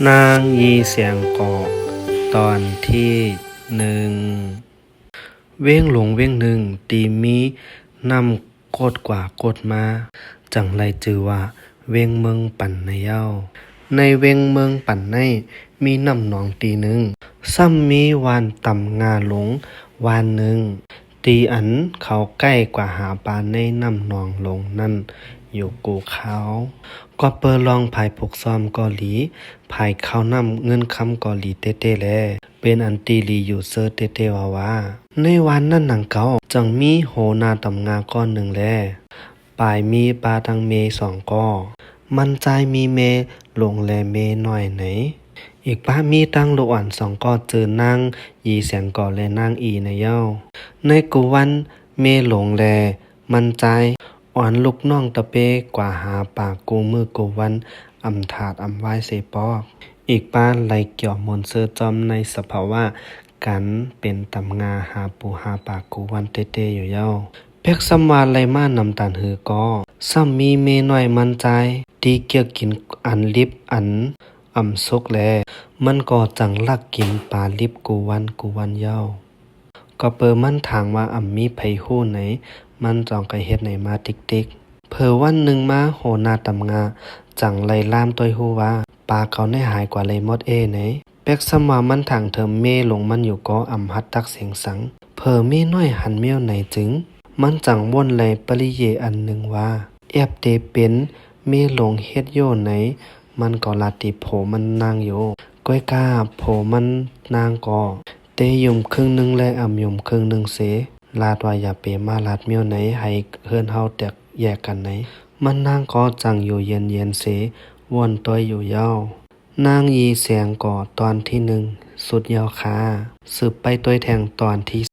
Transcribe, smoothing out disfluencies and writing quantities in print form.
นางยีเสียงเกาะตอนที่หนึ่งเว้งหลงเว้งหนึ่งตีมีนำโกดกว่ากดมาจังไรจือว่าเว้งเมืองปั่นในเย้าในเว้งเมืองปั่นในมีน้ำหนองตีหนึ่งซ้ำมีวานต่ำงาหลงวานหนึ่งตีอันเขาใกล้กว่าหาปลาในน้ำหนองหลงนั่นอยู่กูเขาก็เปิดลองภายพกซ้อมกอหลีภายเข้านำเงินคำกอหลีเต้ๆแลเป็นอันตีลีอยู่เซอร์เต้ๆว่าในวันนั้นหนังเก่าจังมีโหนาตำงาก้อนหนึ่งแลปลายมีปลาทังเมสองก้อมันใจมีเมลงแลเมหน่อยไหนอีกป้ามีตั้งโลอ่อนสองก้อเจอนางยีเสียงก่อและนางอีในเย้าในกูวันเมหลงแลมันใจอ่อนลูกน้องตะเปกว่าหาปากกูมือกูวันอำถาดอำไว้เสปอกอีกป้านไหลเกี่ยวมนเสื้อจอมในสภาวะกันเป็นตำงาหาปูหาปากกูวันเต้ๆอยู่เย้าเพ็กสำวาไหลมานำตานหือก็ซ้ำมีเมหน่อยมันใจดีเกี่ยวกินอันลิบอันอ่ำซกแลมันก็จังลักกินปลาลิบกูวันเย้าก็เปิมันถางว่าอ่ำมีไผฮู้ไหนมันจองกะเฮ็ดไหนมาติ๊กๆเผอวันหนึ่งมาโหนาตำงาจังไล่ล่ามต้อยฮู้ว่าปลาเขาได้หายกว่าเลยมดไหนเป็กสำว่ามันถางเถิมเมลงมันอยู่ก็อ่ำฮัดตักเสียงสังเผอเมน้อยหันเมียวไหนจึงมันจังว่นไหลปริเยอันหนึ่งว่าแอบเตเป็นเมลงเฮ็ดโยไหนมันก็ลาติโผมันนางโยก้อยกาโผมันนางก็เตยุมครึ่งหนึ่งและอ่ำยุมครึ่งหนึ่งเสลาดว่าอย่าเปมาลาดเมียวไหนให้เฮือนเฮาแตกแยกกันไหนมันนางก็จังอยู่เย็นเสว่นตัวอยู่เย้านางยีเสียงก่อตอนที่หนึ่งสุดยาวคาสืบไปตัวแทงตอนที่